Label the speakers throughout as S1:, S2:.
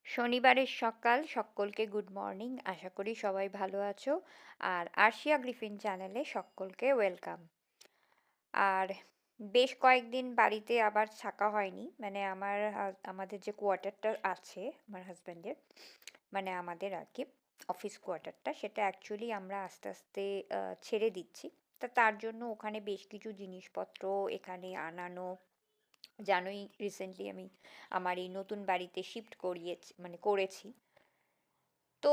S1: শনিবারের সকাল সকলকে গুড মর্নিং। আশা করি সবাই ভালো আছো। আর আরশিয়া গ্রিফিন চ্যানেলে সকলকে ওয়েলকাম। আর বেশ কয়েকদিন বাড়িতে আবার থাকা হয়নি, মানে আমাদের যে কোয়ার্টারটা আছে আমার হাজব্যান্ডের, মানে আমাদের আর কি অফিস কোয়ার্টারটা, সেটা অ্যাকচুয়ালি আমরা আস্তে আস্তে ছেড়ে দিচ্ছি। তার জন্য ওখানে বেশ কিছু জিনিসপত্র এখানে আনানো, জানোই রিসেন্টলি আমি আমার এই নতুন বাড়িতে শিফট করেছি। তো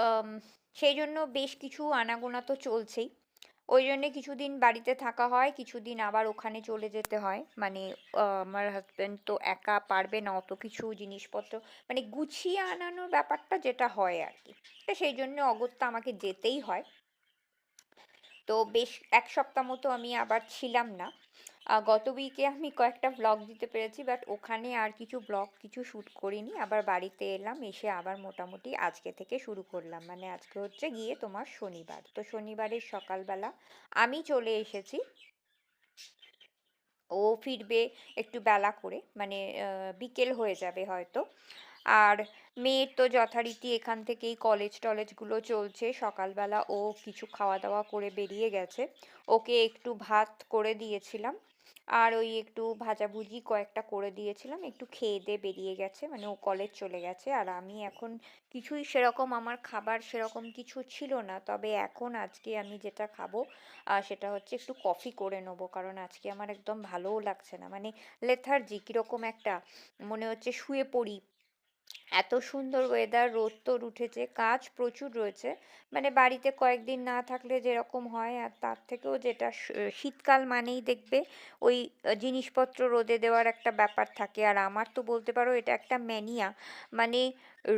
S1: আম, সেই জন্য বেশ কিছু আনাগোনা তো চলছেই। ওই জন্যে কিছুদিন বাড়িতে থাকা হয়, কিছুদিন আবার ওখানে চলে যেতে হয়। মানে আমার হাজবেন্ড তো একা পারবে না অত কিছু জিনিসপত্র, মানে গুছিয়ে আনানোর ব্যাপারটা যেটা হয় আর কি। তো সেই জন্য অগত্যা আমাকে যেতেই হয়। তো বেশ এক সপ্তাহ মতো আমি আবার ছিলাম না। গত উইকে আমি কয়েকটা ব্লগ দিতে পেরেছি, বাট ওখানে আর কিছু শ্যুট করিনি। আবার বাড়িতে এলাম, এসে আবার মোটামুটি আজকে থেকে শুরু করলাম। মানে আজকে হচ্ছে গিয়ে তোমার শনিবার, তো শনিবারের সকালবেলা আমি চলে এসেছি। ও ফিরবে একটু বেলা করে, মানে বিকেল হয়ে যাবে হয়তো। আর মেয়ের তো যথারীতি এখান থেকেই কলেজ টলেজগুলো চলছে। সকালবেলা ও কিছু খাওয়া দাওয়া করে বেরিয়ে গেছে। ওকে একটু ভাত করে দিয়েছিলাম, আর ওই একটু ভাজাভুজি কয়েকটা করে দিয়েছিলাম, একটু খেয়ে দিয়ে বেরিয়ে গেছে, মানে ও কলেজ চলে গেছে। আর আমি এখন কিছুই সেরকম, আমার খাবার সেরকম কিছু ছিল না, তবে এখন আজকে আমি যেটা খাবো সেটা হচ্ছে একটু কফি করে নেবো, কারণ আজকে আমার একদম ভালোও লাগছে না, মানে লেথার্জি কীরকম একটা, মনে হচ্ছে শুয়ে পড়ি। এত সুন্দর ওয়েদার, রোদ তোর উঠেছে, কাজ প্রচুর রয়েছে। মানে বাড়িতে কয়েকদিন না থাকলে যেরকম হয়, আর তার থেকেও যেটা শীতকাল মানেই দেখবে ওই জিনিসপত্র রোদে দেওয়ার একটা ব্যাপার থাকে। আর আমার তো বলতে পারো এটা একটা ম্যানিয়া, মানে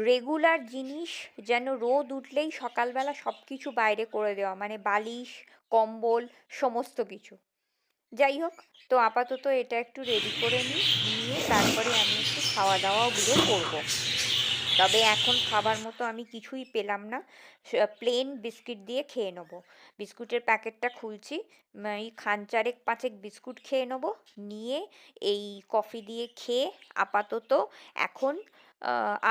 S1: রেগুলার জিনিস, যেন রোদ উঠলেই সকালবেলা সব কিছু বাইরে করে দেওয়া, মানে বালিশ, কম্বল, সমস্ত কিছু। যাই হোক, তো আপাতত এটা একটু রেডি করে নিই, নিয়ে তারপরে আমি একটু খাওয়া দাওয়াগুলো করব। তবে এখন খাবার মতো আমি কিছুই পেলাম না, প্লেন বিস্কিট দিয়ে খেয়ে নেবো। বিস্কুটের প্যাকেটটা খুলছি, এই খানচারেক পাঁচেক বিস্কুট খেয়ে নেবো, নিয়ে এই কফি দিয়ে খেয়ে আপাতত এখন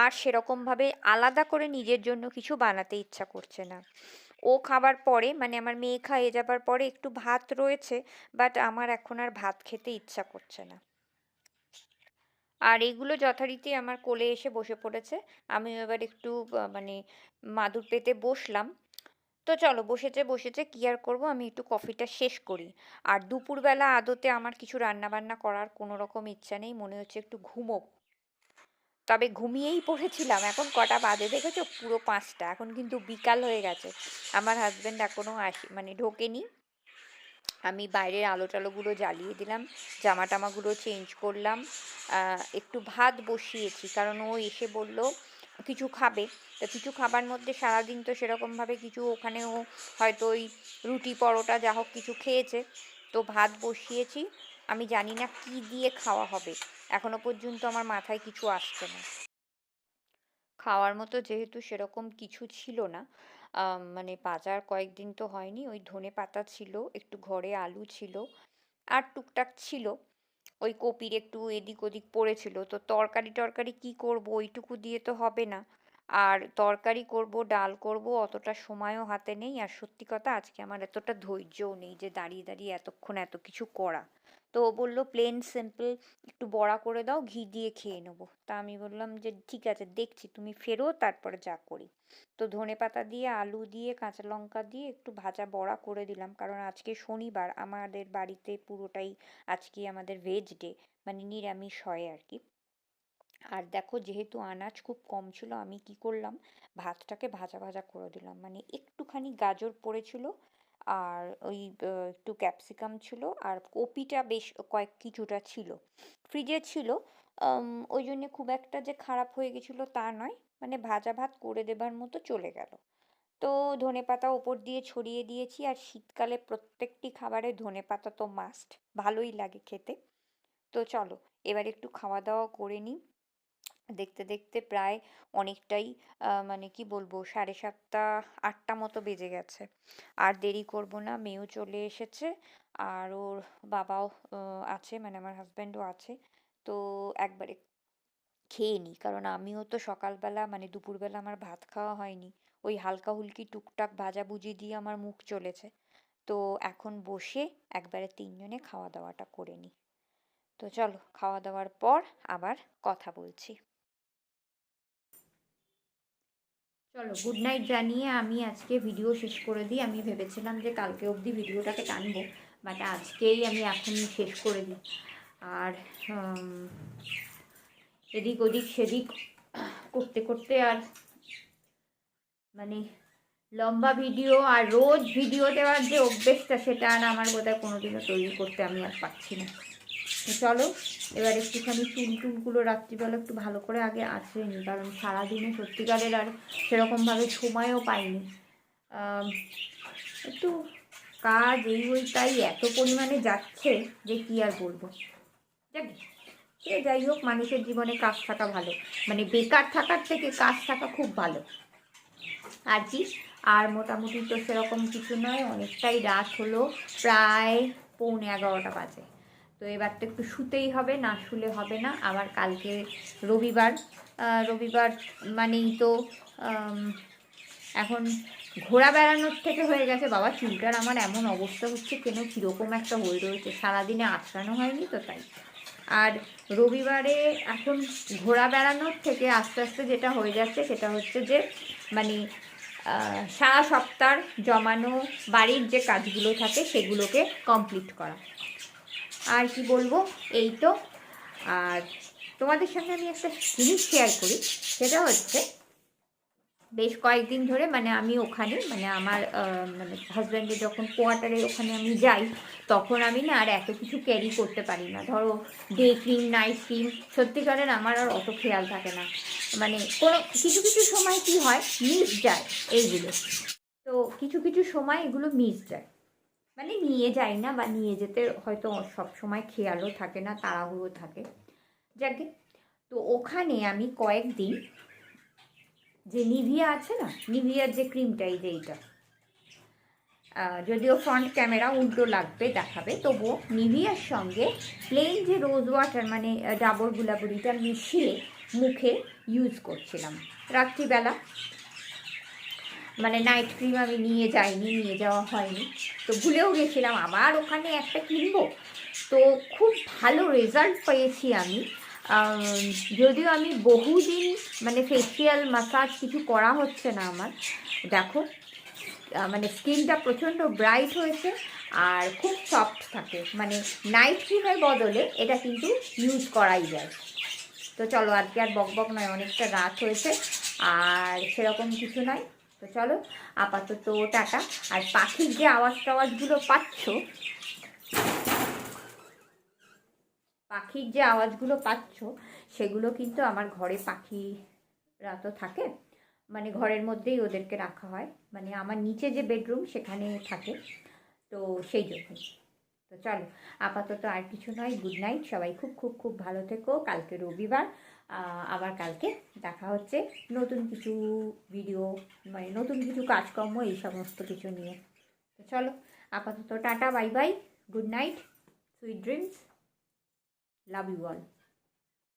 S1: আর সেরকমভাবে আলাদা করে নিজের জন্য কিছু বানাতে ইচ্ছা করছে না। ও খাবার পরে, মানে আমার মেয়ে খাইয়ে যাবার পরে একটু ভাত রয়েছে, বাট আমার এখন আর ভাত খেতে ইচ্ছা করছে না। আর এগুলো যথারীতি আমার কোলে এসে বসে পড়েছে। আমি এবার একটু মানে মাদুর পেতে বসলাম। তো চলো, বসেছে বসেছে, কি আর করবো, আমি একটু কফিটা শেষ করি। আর দুপুরবেলা আদতে আমার কিছু রান্না বান্না করার কোনো রকম ইচ্ছা নেই, মনে হচ্ছে একটু ঘুমোবো। তবে ঘুমিয়েই পড়েছিলাম। এখন কটা বাজে দেখেছো? পুরো 5টা। এখন কিন্তু বিকাল হয়ে গেছে। আমার হাজবেন্ড এখনো মানে ঢোকেনি। আমি বাইরের আলো টালোগুলো জ্বালিয়ে দিলাম, জামা টামাগুলো চেঞ্জ করলাম, একটু ভাত বসিয়েছি, কারণ ও এসে বলল কিছু খাবে। তো কিছু খাবার মধ্যে সারাদিন তো সেরকমভাবে কিছু, ওখানে ও হয়তো ওই রুটি পরোটা যা হোক কিছু খেয়েছে। তো ভাত বসিয়েছি, আমি জানি না কি দিয়ে খাওয়া হবে, এখনো পর্যন্ত আমার মাথায় কিছু আসছে না। খাওয়ার মতো যেহেতু সেরকম কিছু ছিল না, মানে বাজার কয়েকদিন তো হয়নি, ওই ধনেপাতা ছিল, একটু ঘরে আলু ছিল, আর টুকটাক ছিল, ওই কপির একটু এদিক ওদিক পড়েছিল। তো তরকারি টরকারি কি করব, ওইটুকু দিয়ে তো হবে না। আর তরকারি করব, ডাল করব, অতটা সময়ও হাতে নেই। আর সত্যি কথা, আজকে আমার এতটা ধৈর্যও নেই যে দাঁড়িয়ে দাঁড়িয়ে এতক্ষণ এত কিছু করা। তো ও বললো প্লেন সিম্পল একটু বড়া করে দাও, ঘি দিয়ে খেয়ে নেবো। তা আমি বললাম যে ঠিক আছে, দেখছি, তুমি ফেরো, তারপরে যা করি। তো ধনেপাতা দিয়ে, আলু দিয়ে, কাঁচা লঙ্কা দিয়ে একটু ভাজা বড়া করে দিলাম, কারণ আজকে শনিবার, আমাদের বাড়িতে পুরোটাই আজকে আমাদের ভেজ ডে, মানে নিরামিষ হয় আর কি। আর দেখো, যেহেতু আনাজ খুব কম ছিল, আমি কি করলাম, ভাতটাকে ভাজা ভাজা করে দিলাম, মানে একটুখানি গাজর পড়েছিল, আর ওই একটু ক্যাপসিকাম ছিল, আর কপিটা বেশ কিছুটা ছিল, ফ্রিজে ছিল। ওই জন্য খুব একটা যে খারাপ হয়ে গেছিলো তা নয়, মানে ভাজা ভাত করে দেবার মতো চলে গেল। তো ধনেপাতা ওপর দিয়ে ছড়িয়ে দিয়েছি, আর শীতকালে প্রত্যেকটি খাবারে ধনেপাতা তো মাস্ট, ভালোই লাগে খেতে। তো চলো, এবার একটু খাওয়া দাওয়া করে নিই। দেখতে দেখতে প্রায় অনেকটাই, মানে কি বলবো, 7:30 8টা মতো বেজে গেছে। আর দেরি করব না, মেয়েও চলে এসেছে, আর ওর বাবাও আছে, মানে আমার হাজব্যান্ডও আছে। তো একবারে খেয়ে নিই, কারণ আমিও তো সকালবেলা মানে দুপুরবেলা আমার ভাত খাওয়া হয়নি, ওই হালকা হুলকি টুকটাক ভাজাভুজি দিয়ে আমার মুখ চলেছে। তো এখন বসে একবারে তিনজনে খাওয়া দাওয়াটা করে নিই। তো চলো, খাওয়া দাওয়ার পর আবার কথা বলছি। চলো, গুড নাইট জানিয়ে আমি আজকে ভিডিও শেষ করে দিই। আমি ভেবেছিলাম যে কালকে অবধি ভিডিওটাকে টানবো, বাট আজকেই আমি এখনই শেষ করে দিই। আর এদিক ওদিক সেদিক করতে করতে আর মানে লম্বা ভিডিও আর রোজ ভিডিও দেওয়ার যে অভ্যেসটা, সেটা আর আমার বোধহয় কোনোদিনও তৈরি করতে আমি আর পারছি না। তো চলো, এবার একটুখানি চুল টুলগুলো রাত্রিবেলা একটু ভালো করে আগে আঁচড়ে নিই, কারণ সারাদিনে সত্যিকারের আর সেরকমভাবে সময়ও পাইনি। একটু কাজ এই ওই তাই এত পরিমাণে যাচ্ছে যে কি আর বলবো। যাক, সে যাই হোক, মানুষের জীবনে কাজ থাকা ভালো, মানে বেকার থাকার থেকে কাজ থাকা খুব ভালো আর কি। আর মোটামুটি তো সেরকম কিছু নয়, অনেকটাই রাত হলো, প্রায় 11:15 বাজে। তো এবার তো একটু শুতেই হবে, না শুলে হবে না। আবার কালকে রবিবার, রবিবার মানেই তো এখন ঘোরা বেড়ানোর থেকে হয়ে গেছে বাবা চুলটার আমার এমন অবস্থা হচ্ছে, কেন কীরকম একটা হয়ে রয়েছে, সারাদিনে আঁচড়ানো হয়নি তো তাই। আর রবিবারে এখন ঘোরা বেড়ানোর থেকে আস্তে আস্তে যেটা হয়ে যাচ্ছে সেটা হচ্ছে যে মানে সারা সপ্তাহ জমানো বাড়ির যে কাজগুলো থাকে সেগুলোকে কমপ্লিট করা। আর কি বলবো, এই তো। আর তোমাদের সঙ্গে আমি একটা জিনিস শেয়ার করি, সেটা হচ্ছে বেশ কয়েকদিন ধরে মানে আমি ওখানে মানে আমার মানে হাজব্যান্ডের যখন কোয়ার্টারে ওখানে আমি যাই, তখন আমি না আর এত কিছু ক্যারি করতে পারি না। ধরো ডে ক্রিম, নাইট ক্রিম, সত্যিকারের আমার আর অত খেয়াল থাকে না। মানে কোনো কিছু কিছু সময় কি হয়, মিস যায় এইগুলো। তো কিছু কিছু সময় এগুলো মিস যায়, মানে নিয়ে যাই না, বা নিয়ে যেতে হয়তো সব সময় খেয়ালও থাকে না, তাড়াহুড়ো থাকে, যাকে। তো ওখানে আমি কয়েকদিন যে নিভিয়া আছে না, নিভিয়ার যে ক্রিমটা, এই যে এইটা, যদিও ফ্রন্ট ক্যামেরা উল্টো লাগবে দেখাবে, তবুও নিভিয়ার সঙ্গে প্লেন যে রোজ ওয়াটার মানে ডাবর গুলাবরিটা মিশিয়ে মুখে ইউজ করছিলাম রাত্রিবেলা। মানে নাইট ক্রিম আমি নিয়ে যাইনি, নিয়ে যাওয়া হয়নি, তো ভুলেও গেছিলাম আবার ওখানে একটা কিনবো। তো খুব ভালো রেজাল্ট পেয়েছি আমি। যদিও আমি বহুদিন মানে ফেসিয়াল মাসাজ কিছু করা হচ্ছে না আমার, দেখো মানে স্কিনটা প্রচণ্ড ব্রাইট হয়েছে আর খুব সফট থাকে। মানে নাইট ক্রিমের বদলে এটা কিন্তু ইউজ করাই যায়। তো চলো, আজকে আর বকবক নয়, অনেকটা রাত হয়েছে আর সেরকম কিছু নয়। তো চলো, আপাতত টাটা। আর পাখির যে আওয়াজ টাওয়াজগুলো পাচ্ছ, পাখির যে আওয়াজগুলো পাচ্ছ সেগুলো কিন্তু আমার ঘরে পাখিরা তো থাকে, মানে ঘরের মধ্যেই ওদেরকে রাখা হয়, মানে আমার নিচে যে বেডরুম সেখানে থাকে, তো সেই জন্যই। তো চলো, আপাতত আর কিছু নয়, গুড নাইট, সবাই খুব খুব খুব ভালো থেকো। কালকে রবিবার, আবার কালকে দেখা হচ্ছে নতুন কিছু ভিডিও, মানে নতুন কিছু কাজকর্ম, এই সমস্ত কিছু নিয়ে। তো চলো, আপাতত tata, bye bye, good night, sweet dreams, love you all.